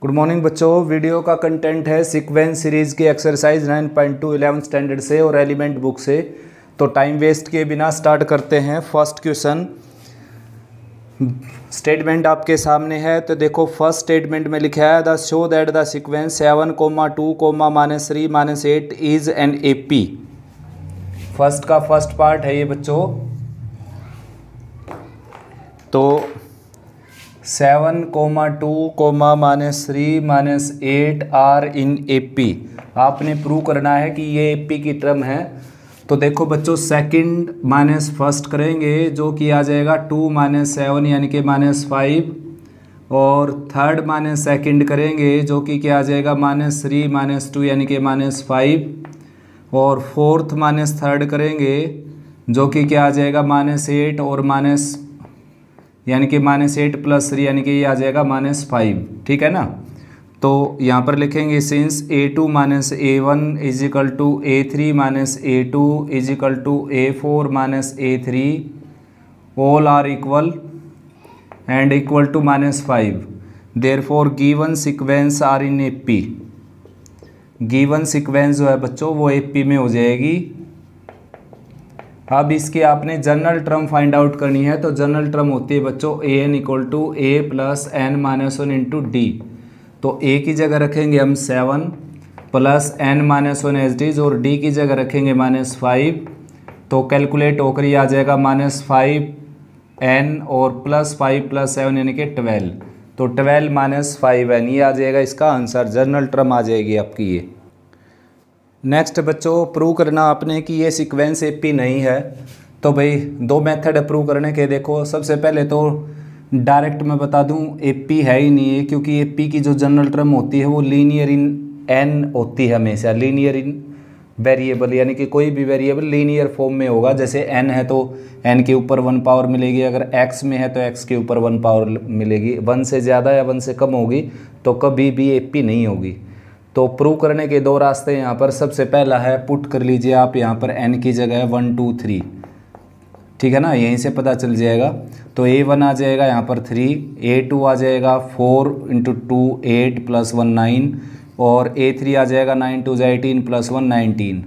Good morning बच्चों। Video का content है सीक्वेंस सीरीज़ की एक्सरसाइज 9.2 11th स्टैंडर्ड से और एलिमेंट बुक से। तो टाइम वेस्ट किए बिना स्टार्ट करते हैं। फर्स्ट क्वेश्चन स्टेटमेंट आपके सामने है। तो देखो फर्स्ट स्टेटमेंट में लिखा है the show that the sequence 7,2,-3-8 is an AP। First का फर्स्ट पार्ट है ये बच्चों। तो 7,2,-3-8 आर इन AP। आपने प्रूव करना है कि ये AP की टर्म है। तो देखो बच्चों सेकंड माइनस फर्स्ट करेंगे जो कि आ जाएगा 2-7 यानी कि -5, और थर्ड माइनस सेकंड करेंगे जो कि क्या आ जाएगा -3-2 यानी कि -5, और फोर्थ माइनस थर्ड करेंगे जो कि क्या आ जाएगा -8 और माइनस यानी कि -8 + 3 यानी कि ये आ जाएगा -5। ठीक है ना। तो यहाँ पर लिखेंगे since A2 - A1 = A3 - A2 = A4 - A3 all are equal and equal to -5, therefore given sequence are in AP। Given sequence जो है बच्चों वो AP में हो जाएगी। अब इसकी आपने जनरल टर्म फाइंड आउट करनी है। तो जनरल टर्म होती है बच्चों AN = A + n-1 × D। तो A की जगह रखेंगे हम 7 + n-1 एज इट इज, और D की जगह रखेंगे -5। तो कैलकुलेट होकर ये आ जाएगा -5n और +5 + 7 यानी कि 12। तो 12 - 5n ये आ जाएगा इसका आंसर। जनरल टर्म आ जाएगी आपकी ये। नेक्स्ट बच्चों प्रूव करना आपने कि ये सीक्वेंस AP नहीं है। तो भाई दो मेथड है प्रूव करने के। देखो सबसे पहले तो डायरेक्ट मैं बता दूं AP है ही नहीं है, क्योंकि AP की जो जनरल टर्म होती है वो लीनियर इन n होती है हमेशा। लीनियर इन वेरिएबल यानी कि कोई भी वेरिएबल लीनियर फॉर्म में होगा। जैसे n है तो n के ऊपर 1 पावर मिलेगी, अगर x में है तो x के ऊपर 1 पावर मिलेगी। 1 से ज़्यादा या 1 से कम होगी तो कभी भी AP नहीं होगी। तो प्रूव करने के दो रास्ते यहाँ पर। सबसे पहला है पुट कर लीजिए आप यहाँ पर n की जगह 1 2 3। ठीक है ना, यहीं से पता चल जाएगा। तो A1 आ जाएगा यहाँ पर 3, A2 आ जाएगा 4 × 2 8 + 1 9, और A3 आ जाएगा 9 × 2 = 18 + 1 19।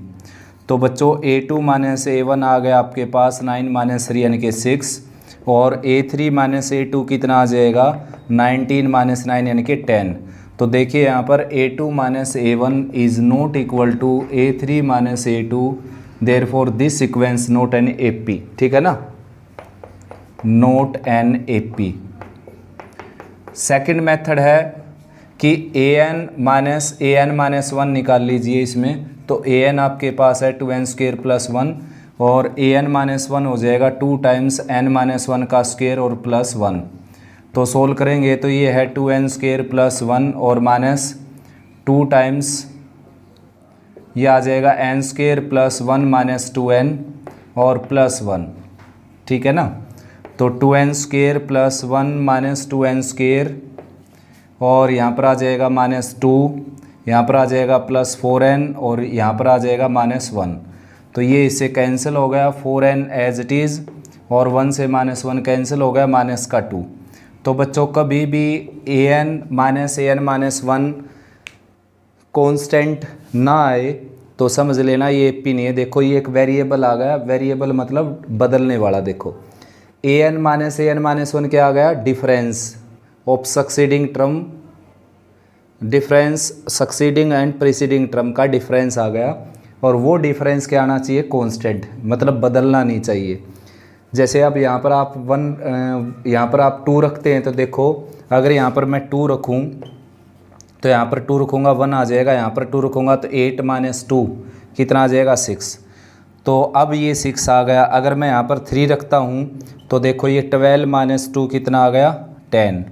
तो बच्चों A2 - A1 आ गया आपके पास 9 - 3 यानी कि 6, और A3 - A2 कितना आ जाएगा 19 - 9 यानी कि 10। तो देखिए यहाँ पर A2 - A1 is not equal to A3 - A2, therefore this sequence not an AP। ठीक है ना, not an AP। Second method है कि AN - 1 निकाल लीजिए इसमें। तो AN आपके पास है 2n² + 1, और AN - 1 हो जाएगा 2 टाइम्स n - 1 का स्क्वायर और +1। तो सोल्व करेंगे तो ये है 2n² + 1 और -2 टाइम्स ये आ जाएगा n² + 1 - 2n और +1। ठीक है ना। तो 2n² + 1 - 2n², और यहाँ पर आ जाएगा -2, यहाँ पर आ जाएगा +4n, और यहाँ पर आ जाएगा -1। तो ये इससे कैंसिल हो गया 4n एज इट इज़, और 1 से -1 कैंसिल हो गया -2। तो बच्चों कभी भी AN - 1 कांस्टेंट ना आए तो समझ लेना ये AP नहीं है। देखो ये एक वेरिएबल आ गया, वेरिएबल मतलब बदलने वाला। देखो AN - 1 क्या आ गया, difference of succeeding term, difference succeeding and preceding term का डिफरेंस आ गया, और वो डिफरेंस क्या आना चाहिए, कांस्टेंट, मतलब बदलना नहीं चाहिए। जैसे अब यहाँ पर आप 2 रखते हैं। तो देखो अगर यहाँ पर मैं 2 रखूँ तो यहाँ पर 2 रखूँगा 1 आ जाएगा, यहाँ पर 2 रखूँगा तो 8 - 2 कितना आ जाएगा 6। तो अब ये 6 आ गया। अगर मैं यहाँ पर 3 रखता हूँ तो देखो ये 12 - 2 कितना आ गया 10।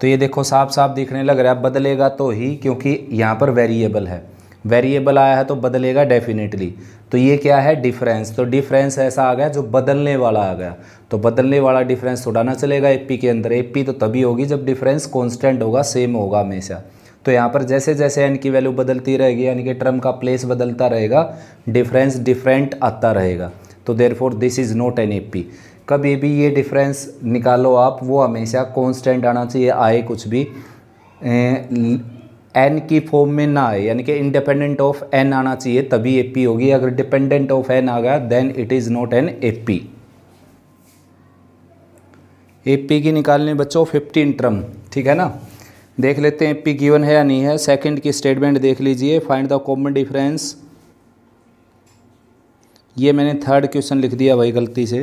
तो ये देखो साफ साफ दिखने लग रहा है बदलेगा तो ही, क्योंकि यहाँ पर वेरिएबल है, वेरिएबल आया है तो बदलेगा डेफिनेटली। तो ये क्या है, डिफरेंस। तो डिफरेंस ऐसा आ गया जो बदलने वाला आ गया। तो बदलने वाला डिफरेंस थोड़ा ना चलेगा AP के अंदर। AP तो तभी होगी जब डिफरेंस कांस्टेंट होगा, सेम होगा हमेशा। तो यहाँ पर जैसे जैसे n की वैल्यू बदलती रहेगी यानी कि टर्म का प्लेस बदलता रहेगा, डिफरेंस डिफरेंट आता रहेगा। तो therefore this is not an AP। कभी भी ये डिफरेंस निकालो आप, वो हमेशा कांस्टेंट आना चाहिए, आए कुछ भी। एन की फॉर्म में ना आए, यानी कि इंडिपेंडेंट ऑफ एन आना चाहिए तभी एपी होगी। अगर डिपेंडेंट ऑफ एन आ गया then it is not an AP. AP की निकालनी बच्चों 15 टर्म, ठीक है ना। देख लेते हैं एपी गिवन है या नहीं है। सेकंड की स्टेटमेंट देख लीजिए, फाइंड द कॉमन डिफरेंस। ये मैंने थर्ड क्वेश्चन लिख दिया भाई गलती से,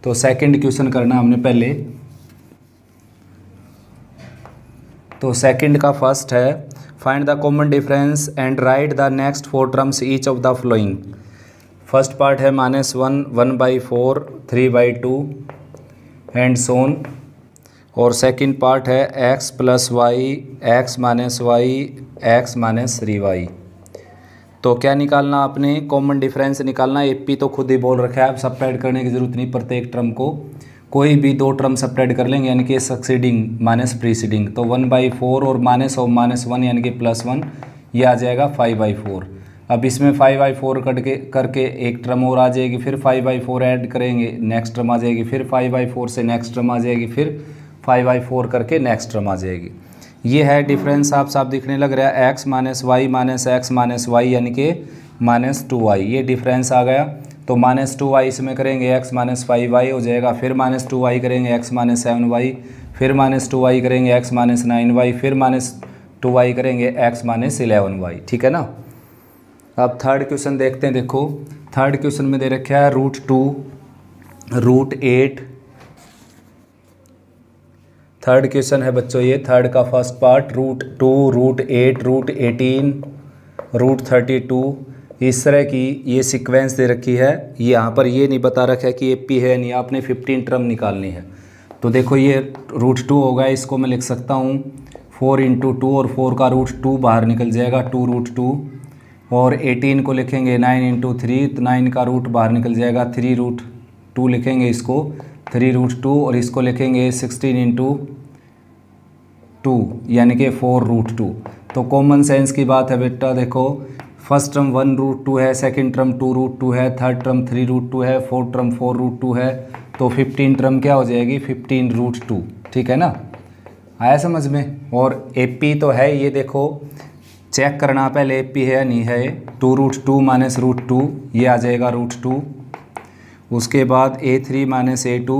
तो सेकंड क्वेश्चन करना हमने पहले। तो सेकंड का फर्स्ट है, find the common difference and right the next 4 terms each of the flowing. First part है -1, 1/4, 3/2 एंड सोन। और सेकंड पार्ट है x + y, x - y, x - 3y। तो क्या निकालना आपने, कॉमन डिफरेंस निकालना। एपी तो खुद ही बोल रखा है, अब सब्ट्रैक्ट करने की जरूरत नहीं। प्रत्येक टर्म को कोई भी 2 टर्म सब्ट्रैक्ट कर लेंगे, यानी कि सक्सीडिंग माइनस प्रीसीडिंग। तो 1/4 और -1 यानी कि +1, ये आ जाएगा 5/4। अब इसमें 5/4 करके एक टर्म और आ जाएगी, फिर 5/4 ऐड करेंगे, नेक्स्ट टर्म आ जाएगी, फिर 5/4 से नेक्स्ट टर्म आ जाएगी, फिर 5/4 करके नेक्स्ट टर्म आ जाएगी। ये है डिफरेंस, साफ दिखने लग रहा है। x - y - x - y यानी कि -2y, ये डिफरेंस आ गया। तो -2y इसमें करेंगे, x - 5y हो जाएगा, फिर -2y करेंगे, x - 7y, फिर -2y करेंगे, x - 9y, फिर -2y करेंगे, x - 11y, ठीक है ना। अब थर्ड क्वेश्चन देखते हैं। देखो थर्ड क्वेश्चन में दे रखा है √2, √8। थर्ड क्वेश्चन है बच्चों ये, थर्ड का फर्स्ट पार्ट, √2, √8, √18, √32। इस तरह की ये सीक्वेंस दे रखी है। यहाँ पर ये नहीं बता रखा है कि एपी है नहीं, आपने 15 टर्म निकालनी है। तो देखो ये √2 होगा, इसको मैं लिख सकता हूँ 4 × 2, और 4 का √2 बाहर निकल जाएगा 2√2। और 18 को लिखेंगे 9 × 3, तो 9 का रूट बाहर निकल जाएगा 3√2 लिखेंगे इसको 3√2, और इसको लिखेंगे 16 × 2 यानी कि 4√2। तो कॉमन सेंस की बात है बेटा। देखो फर्स्ट टर्म 1√2 है, सेकंड टर्म 2√2 है, थर्ड टर्म 3√2 है, फोर्थ टर्म 4√2 है। तो 15 टर्म क्या हो जाएगी, 15√2, ठीक है ना। आया समझ में। और एपी तो है ये, देखो चेक करना पहले एपी है या नहीं है। 2√2 - √2 ये आ जाएगा √2। उसके बाद a3 - a2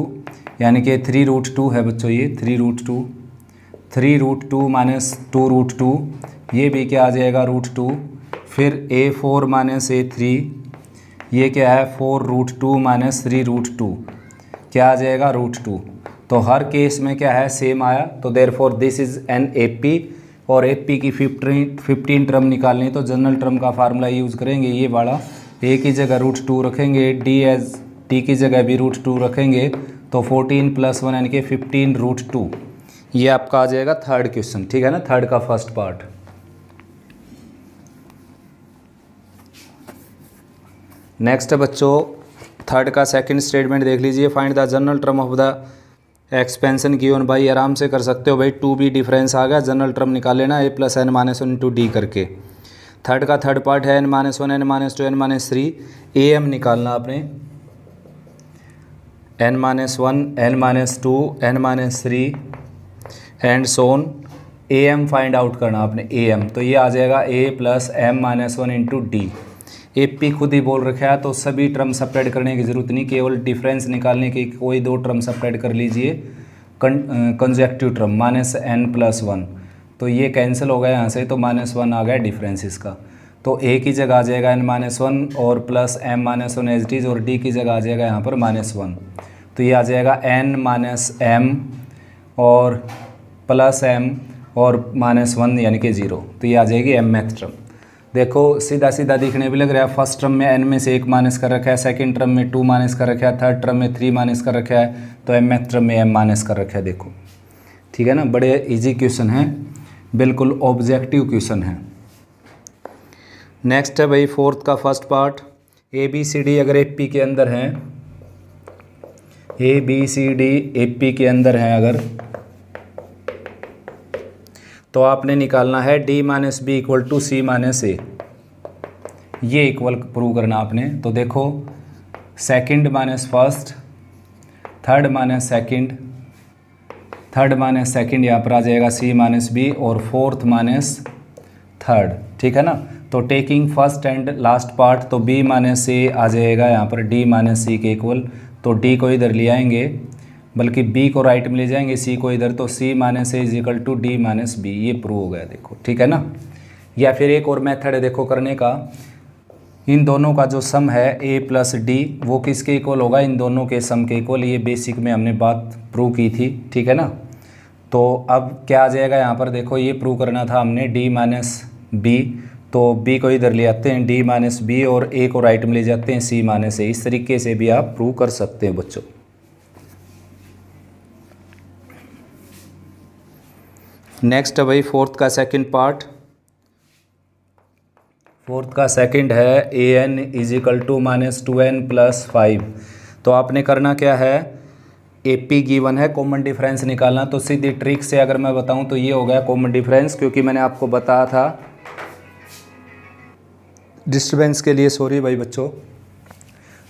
यानी कि 3√2 है बच्चों, ये 3√2। 3√2 - 2√2 ये भी क्या आ जाएगा √2। फिर a4 - a3 ये क्या है 4√2 - 3√2 क्या आ जाएगा √2। तो हर केस में क्या है सेम आया। तो therefore this is an AP. और एपी की 15 टर्म निकालनी तो जनरल टर्म का फार्मूला यूज़ करेंगे, ये वाला। ए की जगह √2 रखेंगे, डी की जगह भी √2 रखेंगे, तो 14 + 1 यानी कि 15√2। ये आपका आ जाएगा थर्ड क्वेश्चन, ठीक है ना, थर्ड का फर्स्ट पार्ट। नेक्स्ट है बच्चों थर्ड का सेकंड स्टेटमेंट देख लीजिए, find the general term of the expansion given by. आराम से कर सकते हो भाई, 2b डिफरेंस आ गया, जनरल टर्म निकाल लेना a + n - 1 × d करके। थर्ड का थर्ड पार्ट है n - 1, n - 2, n - 3। am निकालना आपने, n - 1, n - 2, n - 3 and so on. am find out करना आपने, am। तो ये आ जाएगा a + m - 1 × d। एपी खुद ही बोल रखा है, तो सभी टर्म सब्ट्रैक्ट करने की ज़रूरत नहीं, केवल डिफरेंस निकालने की कोई 2 टर्म सब्ट्रैक्ट कर लीजिए। कंजेक्टिव टर्म -n + 1, तो ये कैंसिल हो गया यहाँ से, तो -1 आ गया डिफरेंस इसका। तो a की जगह आ जाएगा n - 1 और plus m - 1 as it is, और d की जगह आ जाएगा यहाँ पर -1। तो ये आ जाएगा n - m और प्लस m और -1 यानी कि 0। तो ये आ जाएगी mth टर्म। देखो सीधा सीधा दिखने भी लग रहा है। फर्स्ट टर्म में n में से 1 माइनस कर रखा है, सेकंड टर्म में 2 माइनस कर रखा है, थर्ड टर्म में 3 माइनस कर रखा है, तो mth टर्म में m माइनस कर रखा है। देखो ठीक है ना, बड़े इजी क्वेश्चन है, बिल्कुल ऑब्जेक्टिव क्वेश्चन है। नेक्स्ट है भाई फोर्थ का फर्स्ट पार्ट, ABCD अगर AP के अंदर हैं, ABCD AP के अंदर हैं अगर, तो आपने निकालना है D - B = C - A। ये इक्वल प्रूव करना आपने। तो देखो second - first, third - second, third minus second यहाँ पर आ जाएगा सी माइनस बी और फोर्थ माइनस थर्ड, ठीक है ना। तो taking first and last part, तो बी माइनस ए आ जाएगा यहाँ पर डी माइनस सी के इक्वल। तो डी को इधर ले आएंगे, बल्कि बी को राइट में ले जाएंगे, सी को इधर, तो C minus A is equal to D minus B. ये प्रूव हो गया देखो, ठीक है ना। या फिर एक और मेथड है देखो करने का, इन दोनों का जो सम है ए प्लस डी वो किसके इक्वल होगा, इन दोनों के सम के इक्वल। ये बेसिक में हमने बात प्रूव की थी, ठीक है ना। तो अब क्या आ जाएगा यहाँ पर देखो, ये प्रूव करना था हमने डी माइनस बी, तो बी को इधर ले आते हैं डी माइनस बी और ए को राइट में ले जाते हैं सी माइनस ए। इस तरीके से भी आप प्रूव कर सकते हैं बच्चों। नेक्स्ट है भाई फोर्थ का सेकंड पार्ट। फोर्थ का सेकंड है A N is equal to minus 2n plus 5। तो आपने करना क्या है, ए पी गिवन है, कॉमन डिफरेंस निकालना। तो सीधी ट्रिक से अगर मैं बताऊं तो ये हो गया कॉमन डिफरेंस, क्योंकि मैंने आपको बताया था डिस्टर्बेंस के लिए, सॉरी भाई बच्चों।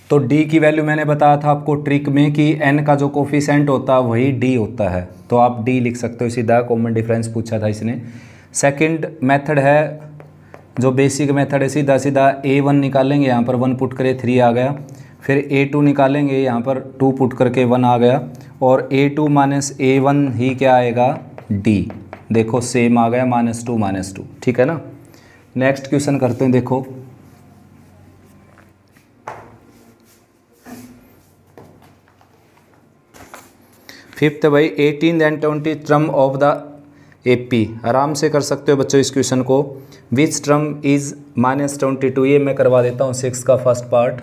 तो डी की वैल्यू मैंने बताया था आपको ट्रिक में कि एन का जो कोफिशिएंट होता है वही डी होता है, तो आप डी लिख सकते हो सीधा, कॉमन डिफरेंस पूछा था इसने। सेकंड मेथड है जो बेसिक मेथड है, सीधा सीधा a1 निकालेंगे, यहाँ पर 1 पुट करे 3 आ गया, फिर a2 निकालेंगे, यहाँ पर 2 पुट करके 1 आ गया, और a2 माइनस a1 ही क्या आएगा d, देखो सेम आ गया -2 ठीक है ना। नेक्स्ट क्वेश्चन करते हैं देखो। फिफ्थ भाई 18 and 20 term of the AP, आराम से कर सकते हो बच्चों इस क्वेश्चन को। विच टर्म इज -22, ये मैं करवा देता हूँ 6 का फर्स्ट पार्ट।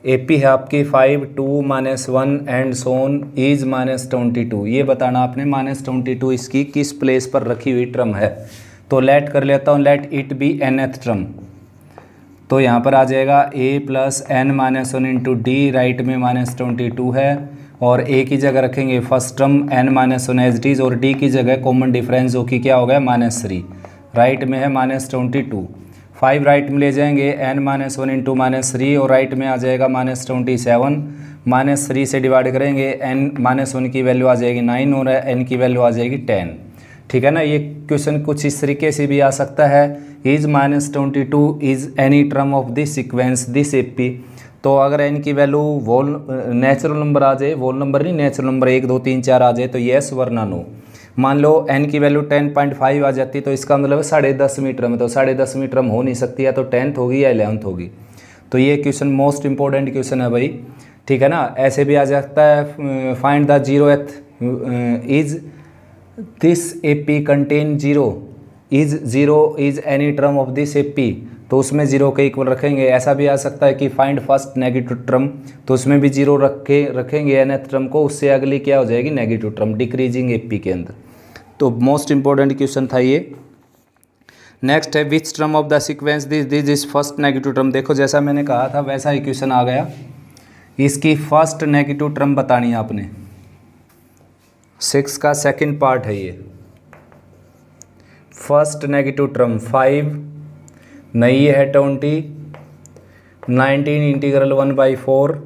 एपी है आपकी 5 2 -1 एंड सोन इज -22, ये बताना आपने -22 इसकी किस प्लेस पर रखी हुई टर्म है। तो लेट कर लेता हूँ, let it be nth term. तो यहाँ पर आ जाएगा a plus n -1 into D, right में -22 है, और a की जगह रखेंगे first term n-1 as it is, और d की जगह कॉमन डिफरेंस जो कि क्या हो गया -3, राइट में है -22। 5 राइट में ले जाएंगे n-1 इंटू -3, और राइट में आ जाएगा -27, -3 से डिवाइड करेंगे n-1 की वैल्यू आ जाएगी 9 और n की वैल्यू आ जाएगी 10, ठीक है ना। ये क्वेश्चन कुछ इस तरीके से भी आ सकता है, is -22 is any term of this sequence this AP. तो अगर n की वैल्यू वोल नेचुरल नंबर आ जाए, वोल नंबर नहीं नेचुरल नंबर 1 2 3 4 आ जाए तो येस वरना नो। मान लो n की वैल्यू 10.5 आ जाती तो इसका मतलब है 10.5 टर्म, तो 10.5 टर्म हो नहीं सकती, या तो 10th होगी या 11th होगी। तो ये क्वेश्चन मोस्ट इंपॉर्टेंट क्वेश्चन है भाई, ठीक है ना। ऐसे भी आ जाता है find the 0th is this AP contain 0 is any term of this AP, तो उसमें 0 के इक्वल रखेंगे। ऐसा भी आ सकता है कि फाइंड फर्स्ट नेगेटिव टर्म, तो उसमें भी 0 रखेंगे nth टर्म को, उससे अगली क्या हो जाएगी नेगेटिव टर्म, डिक्रीजिंग एपी के अंदर। तो मोस्ट इंपॉर्टेंट क्वेश्चन था ये। नेक्स्ट है which term of the sequence this is first negative term. देखो जैसा मैंने कहा था वैसा ही क्वेश्चन आ गया, इसकी फर्स्ट नेगेटिव टर्म बतानी है आपने। 6 का सेकेंड पार्ट है ये। फर्स्ट नेगेटिव टर्म 5, नहीं है 20, 19 integral 1/4,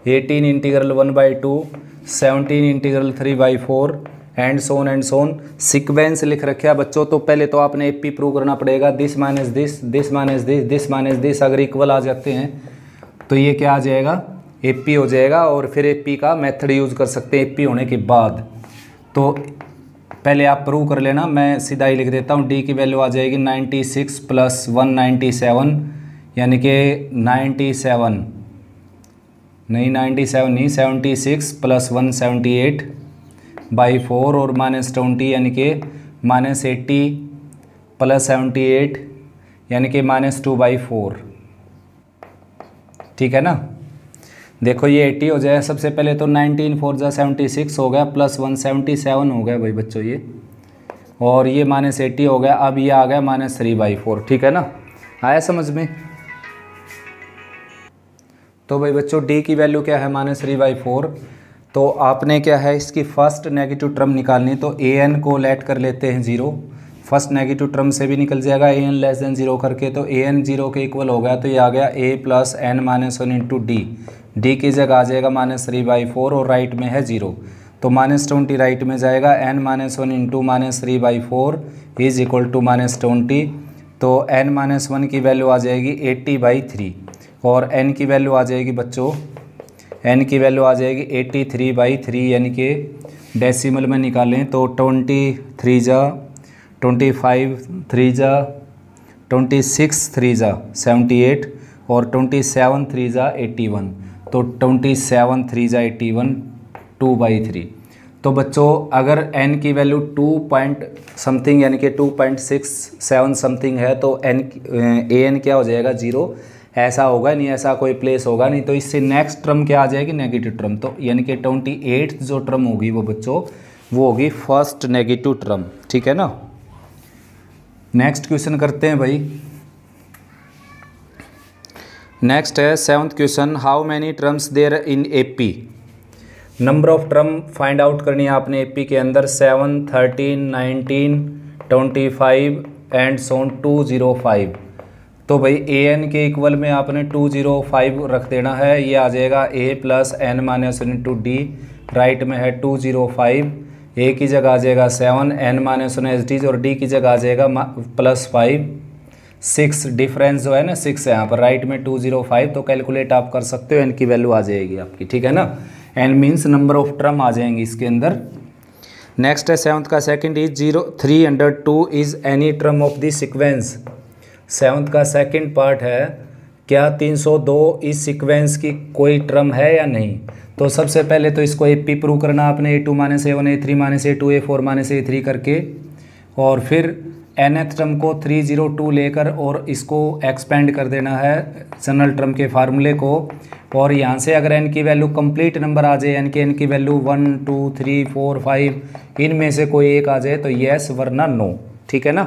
18 integral 1/2, 17 integral 3/4 and so on sequence लिख रखे है बच्चों। तो पहले तो आपने एपी प्रूव करना पड़ेगा, this minus this, this minus this, this minus this, अगर इक्वल आ जाते हैं तो ये क्या आ जाएगा एपी हो जाएगा, और फिर एपी का मेथड यूज़ कर सकते हैं एपी होने के बाद। तो पहले आप प्रूव कर लेना, मैं सीधा ही लिख देता हूँ। डी की वैल्यू आ जाएगी 96 प्लस 197, यानी कि 97 नहीं 76 प्लस 178/4 और -20 यानी कि -80 प्लस 78 यानी कि -2/4, ठीक है ना। देखो ये 80 हो जाए, सबसे पहले तो 19 4 जा 76 हो गया, प्लस 177 हो गया भाई बच्चों ये, और ये -80 हो गया। अब ये आ गया -3/4, ठीक है ना, आया समझ में। तो भाई बच्चों डी की वैल्यू क्या है -3/4। तो आपने क्या है इसकी फर्स्ट नेगेटिव टर्म निकालनी, तो ए एन को लेट कर लेते हैं 0, फर्स्ट नेगेटिव टर्म से भी निकल जाएगा ए एन लेस देन 0 करके, तो ए एन 0 के इक्वल हो गया, तो ये आ गया a plus n-1 into D, D की जगह आ जाएगा -3/4 और राइट में है 0। तो -20 राइट में जाएगा, n-1 into -3/4 is equal to -20। तो n-1 की वैल्यू आ जाएगी 80/3 और n की वैल्यू आ जाएगी बच्चों, n की वैल्यू आ जाएगी 83/3, यानी कि डेसिमल में निकालें तो 23 जा 25 3 जा 26 3 जा 78 और 27 3 जा 81। तो 27 3 जा 81 2/3। तो बच्चों अगर n की वैल्यू 2 पॉइंट समथिंग यानी कि 2.67 समथिंग है तो an क्या हो जाएगा 0, ऐसा होगा नहीं, ऐसा कोई प्लेस होगा नहीं। तो इससे नेक्स्ट टर्म क्या आ जाएगी नेगेटिव टर्म। तो यानी कि 28 जो टर्म होगी वो बच्चों वो होगी फर्स्ट नेगेटिव टर्म, ठीक है ना। नेक्स्ट क्वेश्चन करते हैं भाई। नेक्स्ट है 7th question, how many terms there in AP. Number of term find out करनी है आपने एपी के अंदर, 7, 13, 19, 25 एंड सोन 205। तो भाई an के इक्वल में आपने 205 रख देना है, ये आ जाएगा a plus n-1 into D, right में है 205, a की जगह आ जाएगा 7, n-1 एच डी और d की जगह आ जाएगा +5, 6 डिफरेंस जो है ना 6 है यहाँ पर, राइट में 205। तो कैलकुलेट आप कर सकते हो, n की वैल्यू आ जाएगी आपकी, ठीक है ना। n means number of term आ जाएंगी इसके अंदर। नेक्स्ट है 7th का second is 302 is any term of the sequence. 7th का सेकंड पार्ट है, क्या 302 इस सीक्वेंस की कोई टर्म है या नहीं। तो सबसे पहले तो इसको एपी प्रूव करना आपने, a2 - a1 a3 - a2 a4 - a3 करके, और फिर nth टर्म को 302 लेकर और इसको एक्सपेंड कर देना है जनरल टर्म के फार्मूले को। और यहाँ से अगर n की वैल्यू कंप्लीट नंबर आ जाए, यानी कि n की वैल्यू 1 2 3 4 5 इनमें से कोई एक आ जाए तो येस, वरना नो, ठीक है ना।